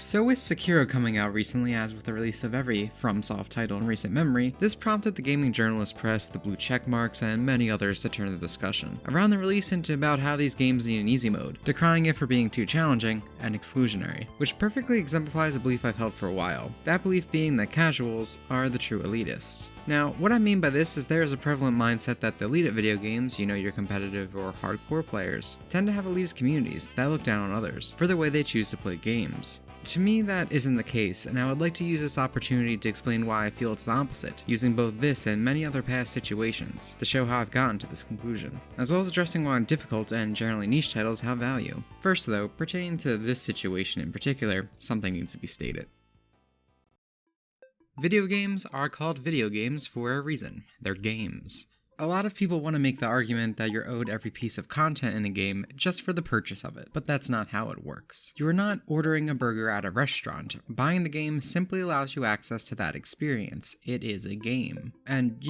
So with Sekiro coming out recently, as with the release of every FromSoft title in recent memory, this prompted the gaming journalist press, the blue checkmarks, and many others to turn the discussion around the release into about how these games need an easy mode, decrying it for being too challenging and exclusionary, which perfectly exemplifies a belief I've held for a while, that belief being that casuals are the true elitists. Now, what I mean by this is there is a prevalent mindset that the elite at video games, your competitive or hardcore players, tend to have elitist communities that look down on others for the way they choose to play games. To me, that isn't the case, and I would like to use this opportunity to explain why I feel it's the opposite, using both this and many other past situations to show how I've gotten to this conclusion, as well as addressing why difficult and generally niche titles have value. First though, pertaining to this situation in particular, something needs to be stated. Video games are called video games for a reason. They're games. A lot of people want to make the argument that you're owed every piece of content in a game just for the purchase of it, but that's not how it works. You are not ordering a burger at a restaurant. Buying the game simply allows you access to that experience. It is a game. And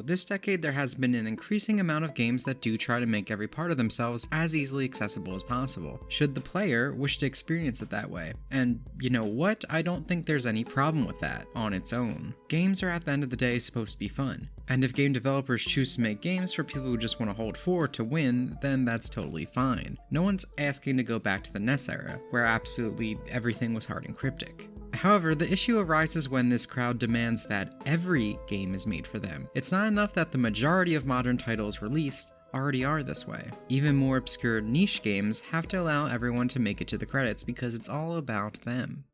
this decade there has been an increasing amount of games that do try to make every part of themselves as easily accessible as possible, should the player wish to experience it that way. And you know what? I don't think there's any problem with that on its own. Games are at the end of the day supposed to be fun. And if game developers choose to make games for people who just want to hold forward to win, then that's totally fine. No one's asking to go back to the NES era, where absolutely everything was hard and cryptic. However, the issue arises when this crowd demands that every game is made for them. It's not enough that the majority of modern titles released already are this way. Even more obscure niche games have to allow everyone to make it to the credits because it's all about them.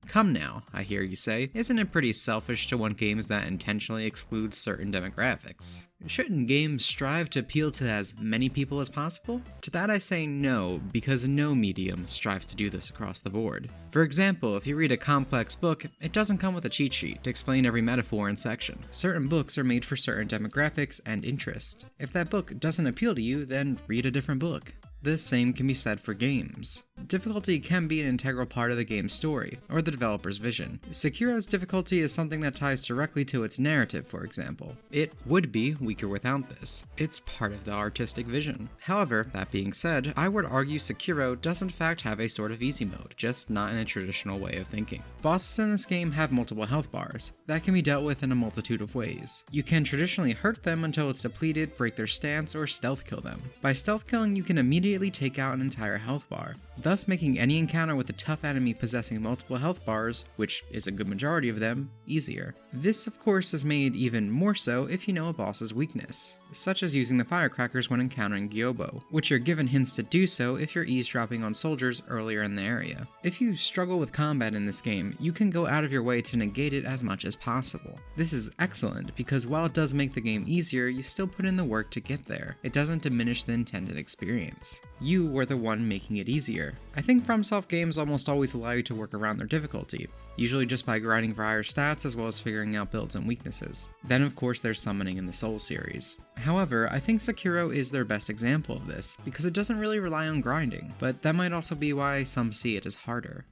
Come now, I hear you say, isn't it pretty selfish to want games that intentionally exclude certain demographics? Shouldn't games strive to appeal to as many people as possible? To that I say no, because no medium strives to do this across the board. For example, if you read a complex book, it doesn't come with a cheat sheet to explain every metaphor and section. Certain books are made for certain demographics and interests. If that book doesn't appeal to you, then read a different book. The same can be said for games. Difficulty can be an integral part of the game's story, or the developer's vision. Sekiro's difficulty is something that ties directly to its narrative, for example. It would be weaker without this. It's part of the artistic vision. However, that being said, I would argue Sekiro does in fact have a sort of easy mode, just not in a traditional way of thinking. Bosses in this game have multiple health bars that can be dealt with in a multitude of ways. You can traditionally hurt them until it's depleted, break their stance, or stealth kill them. By stealth killing, you can immediately take out an entire health bar, thus making any encounter with a tough enemy possessing multiple health bars, which is a good majority of them, easier. This of course is made even more so if you know a boss's weakness, such as using the firecrackers when encountering Gyobo, which you're given hints to do so if you're eavesdropping on soldiers earlier in the area. If you struggle with combat in this game, you can go out of your way to negate it as much as possible. This is excellent because while it does make the game easier, you still put in the work to get there. It doesn't diminish the intended experience. You were the one making it easier. I think FromSoft games almost always allow you to work around their difficulty, usually just by grinding for higher stats as well as figuring out builds and weaknesses. Then of course there's summoning in the Souls series. However, I think Sekiro is their best example of this, because it doesn't really rely on grinding, but that might also be why some see it as harder.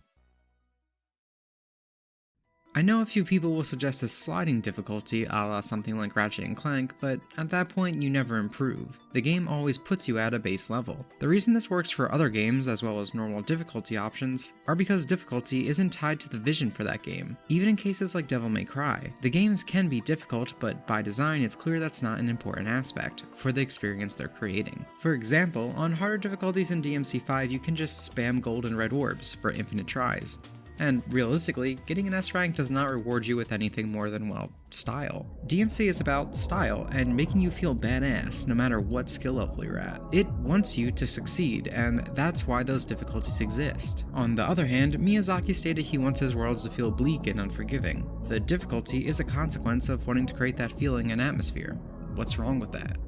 I know a few people will suggest a sliding difficulty a la something like Ratchet & Clank, but at that point you never improve. The game always puts you at a base level. The reason this works for other games as well as normal difficulty options are because difficulty isn't tied to the vision for that game. Even in cases like Devil May Cry, the games can be difficult, but by design it's clear that's not an important aspect for the experience they're creating. For example, on harder difficulties in DMC5 you can just spam gold and red orbs for infinite tries. And realistically, getting an S rank does not reward you with anything more than, well, style. DMC is about style and making you feel badass no matter what skill level you're at. It wants you to succeed, and that's why those difficulties exist. On the other hand, Miyazaki stated he wants his worlds to feel bleak and unforgiving. The difficulty is a consequence of wanting to create that feeling and atmosphere. What's wrong with that?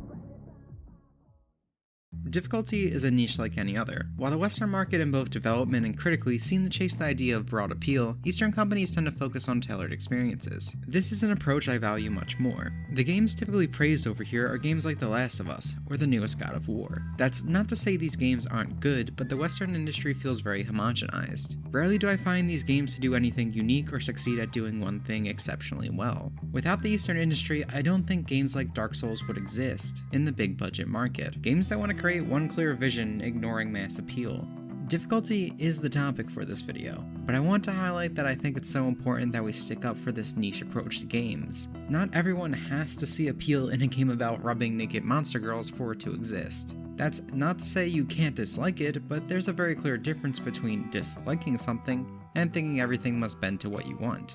Difficulty is a niche like any other. While the Western market in both development and critically seem to chase the idea of broad appeal, Eastern companies tend to focus on tailored experiences. This is an approach I value much more. The games typically praised over here are games like The Last of Us, or the newest God of War. That's not to say these games aren't good, but the Western industry feels very homogenized. Rarely do I find these games to do anything unique or succeed at doing one thing exceptionally well. Without the Eastern industry, I don't think games like Dark Souls would exist in the big budget market. Games that want to create one clear vision, ignoring mass appeal. Difficulty is the topic for this video, but I want to highlight that I think it's so important that we stick up for this niche approach to games. Not everyone has to see appeal in a game about rubbing naked monster girls for it to exist. That's not to say you can't dislike it, but there's a very clear difference between disliking something and thinking everything must bend to what you want.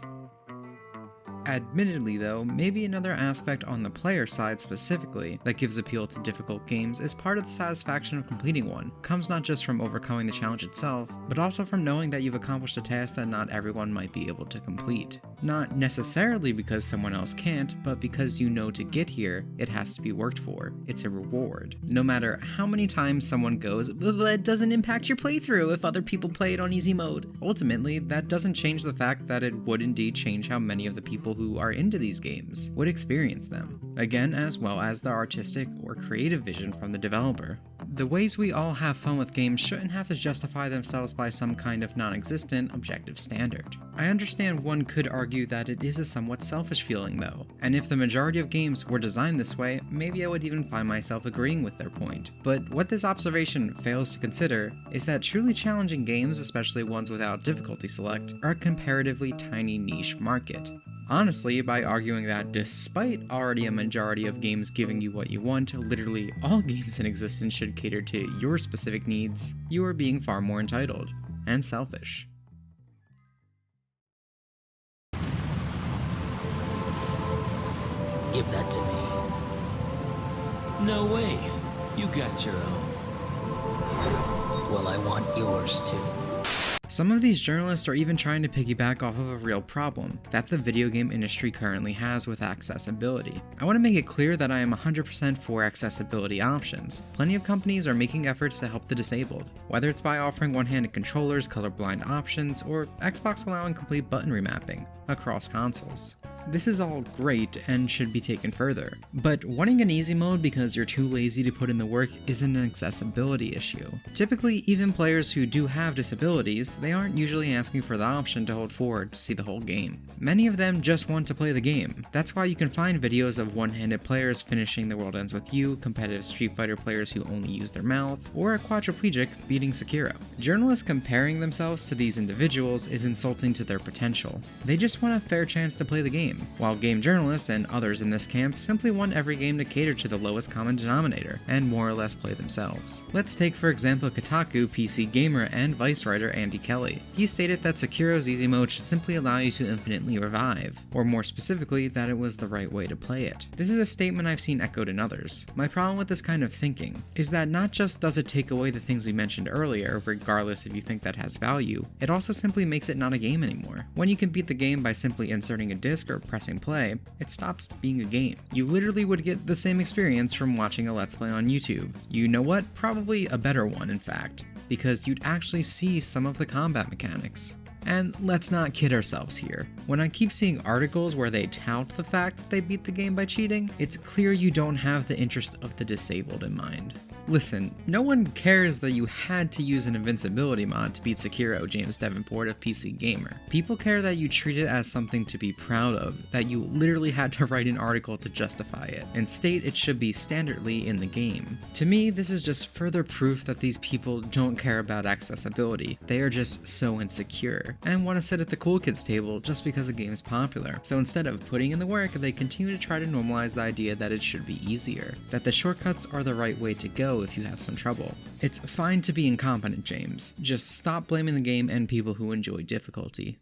Admittedly though, maybe another aspect on the player side specifically that gives appeal to difficult games is part of the satisfaction of completing one. It comes not just from overcoming the challenge itself, but also from knowing that you've accomplished a task that not everyone might be able to complete. Not necessarily because someone else can't, but because you know to get here, it has to be worked for. It's a reward. No matter how many times someone goes, "But it doesn't impact your playthrough if other people play it on easy mode." Ultimately, that doesn't change the fact that it would indeed change how many of the people who are into these games would experience them. Again, as well as the artistic or creative vision from the developer. The ways we all have fun with games shouldn't have to justify themselves by some kind of non-existent objective standard. I understand one could argue that it is a somewhat selfish feeling though, and if the majority of games were designed this way, maybe I would even find myself agreeing with their point. But what this observation fails to consider is that truly challenging games, especially ones without difficulty select, are a comparatively tiny niche market. Honestly, by arguing that despite already a majority of games giving you what you want, literally all games in existence should cater to your specific needs, you are being far more entitled and selfish. Give that to me. No way. You got your own. Well, I want yours too. Some of these journalists are even trying to piggyback off of a real problem that the video game industry currently has with accessibility. I want to make it clear that I am 100% for accessibility options. Plenty of companies are making efforts to help the disabled, whether it's by offering one-handed controllers, colorblind options, or Xbox allowing complete button remapping across consoles. This is all great and should be taken further, but wanting an easy mode because you're too lazy to put in the work isn't an accessibility issue. Typically, even players who do have disabilities, they aren't usually asking for the option to hold forward to see the whole game. Many of them just want to play the game. That's why you can find videos of one-handed players finishing The World Ends With You, competitive Street Fighter players who only use their mouth, or a quadriplegic beating Sekiro. Journalists comparing themselves to these individuals is insulting to their potential. They just want a fair chance to play the game, while game journalists and others in this camp simply want every game to cater to the lowest common denominator and more or less play themselves. Let's take for example Kotaku PC gamer and Vice writer Andy Kelly. He stated that Sekiro's easy mode should simply allow you to infinitely revive, or more specifically that it was the right way to play it. This is a statement I've seen echoed in others. My problem with this kind of thinking is that not just does it take away the things we mentioned earlier, regardless if you think that has value, it also simply makes it not a game anymore. When you can beat the game by simply inserting a disc or pressing play, it stops being a game. You literally would get the same experience from watching a Let's Play on YouTube. You know what? Probably a better one, in fact, because you'd actually see some of the combat mechanics. And let's not kid ourselves here. When I keep seeing articles where they tout the fact that they beat the game by cheating, it's clear you don't have the interest of the disabled in mind. Listen, no one cares that you had to use an invincibility mod to beat Sekiro, James Davenport of PC Gamer. People care that you treat it as something to be proud of, that you literally had to write an article to justify it, and state it should be standardly in the game. To me, this is just further proof that these people don't care about accessibility. They are just so insecure, and want to sit at the cool kids table just because a game is popular. So instead of putting in the work, they continue to try to normalize the idea that it should be easier, that the shortcuts are the right way to go if you have some trouble. It's fine to be incompetent, James. Just stop blaming the game and people who enjoy difficulty.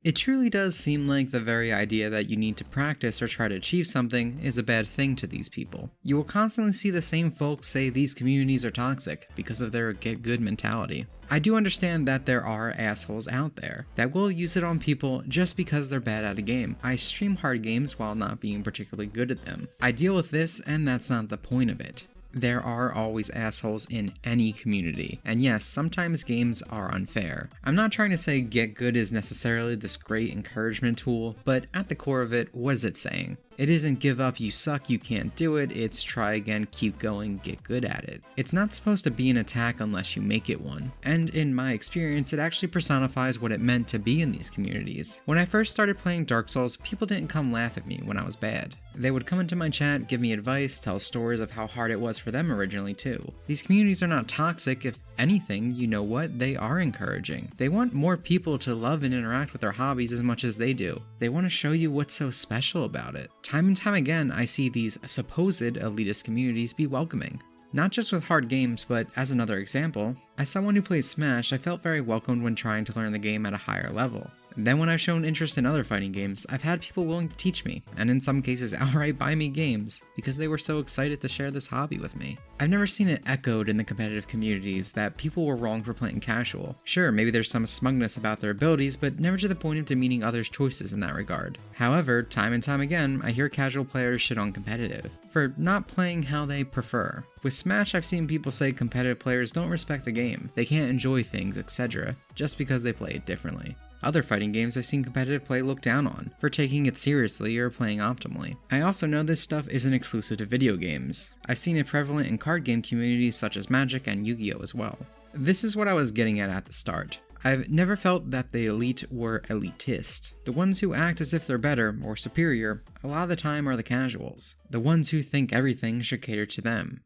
It truly does seem like the very idea that you need to practice or try to achieve something is a bad thing to these people. You will constantly see the same folks say these communities are toxic because of their get good mentality. I do understand that there are assholes out there that will use it on people just because they're bad at a game. I stream hard games while not being particularly good at them. I deal with this, and that's not the point of it. There are always assholes in any community, and yes, sometimes games are unfair. I'm not trying to say get good is necessarily this great encouragement tool, but at the core of it, what is it saying? It isn't give up, you suck, you can't do it, it's try again, keep going, get good at it. It's not supposed to be an attack unless you make it one. And in my experience, it actually personifies what it meant to be in these communities. When I first started playing Dark Souls, people didn't come laugh at me when I was bad. They would come into my chat, give me advice, tell stories of how hard it was for them originally too. These communities are not toxic. If anything, you know what? They are encouraging. They want more people to love and interact with their hobbies as much as they do. They want to show you what's so special about it. Time and time again, I see these supposed elitist communities be welcoming. Not just with hard games, but as another example, as someone who plays Smash, I felt very welcomed when trying to learn the game at a higher level. Then when I've shown interest in other fighting games, I've had people willing to teach me, and in some cases outright buy me games, because they were so excited to share this hobby with me. I've never seen it echoed in the competitive communities that people were wrong for playing casual. Sure, maybe there's some smugness about their abilities, but never to the point of demeaning others' choices in that regard. However, time and time again, I hear casual players shit on competitive, for not playing how they prefer. With Smash, I've seen people say competitive players don't respect the game, they can't enjoy things, etc., just because they play it differently. Other fighting games I've seen competitive play looked down on, for taking it seriously or playing optimally. I also know this stuff isn't exclusive to video games. I've seen it prevalent in card game communities such as Magic and Yu-Gi-Oh! As well. This is what I was getting at the start. I've never felt that the elite were elitist. The ones who act as if they're better or superior a lot of the time are the casuals. The ones who think everything should cater to them.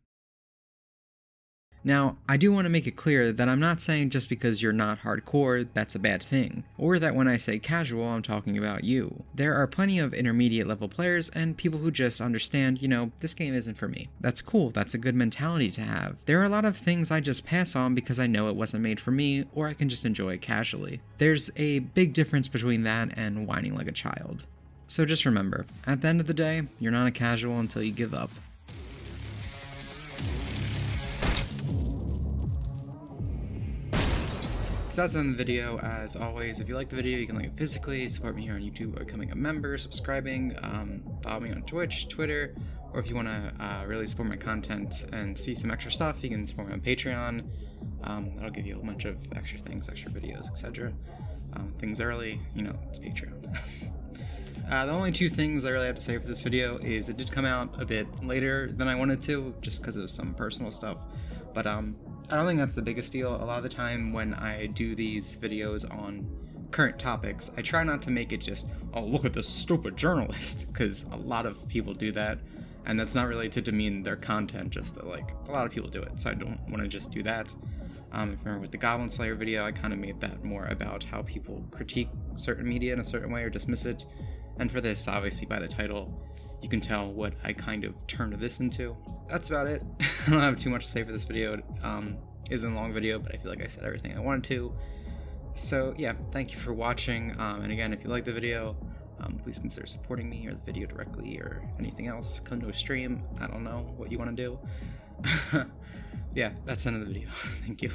Now, I do want to make it clear that I'm not saying just because you're not hardcore, that's a bad thing, or that when I say casual, I'm talking about you. There are plenty of intermediate level players and people who just understand, this game isn't for me. That's cool, that's a good mentality to have. There are a lot of things I just pass on because I know it wasn't made for me, or I can just enjoy it casually. There's a big difference between that and whining like a child. So just remember, at the end of the day, you're not a casual until you give up. So that's the end of the video. As always, if you like the video, you can like it physically, support me here on YouTube by becoming a member, subscribing, follow me on Twitch, Twitter, or if you want to really support my content and see some extra stuff, you can support me on Patreon. That'll give you a whole bunch of extra things, extra videos, etc. Things early, it's Patreon. The only two things I really have to say for this video is it did come out a bit later than I wanted to, just because of some personal stuff, but I don't think that's the biggest deal. A lot of the time when I do these videos on current topics, I try not to make it just, oh, look at this stupid journalist, because a lot of people do that, and that's not really to demean their content, just that, a lot of people do it, so I don't want to just do that. If you remember with the Goblin Slayer video, I kind of made that more about how people critique certain media in a certain way or dismiss it, and for this, obviously by the title, you can tell what I kind of turned this into. That's about it. I don't have too much to say for this video. It isn't a long video, but I feel like I said everything I wanted to. So yeah, thank you for watching. And again, if you like the video, please consider supporting me or the video directly or anything else. Come to a stream. I don't know what you want to do. Yeah, that's the end of the video. Thank you.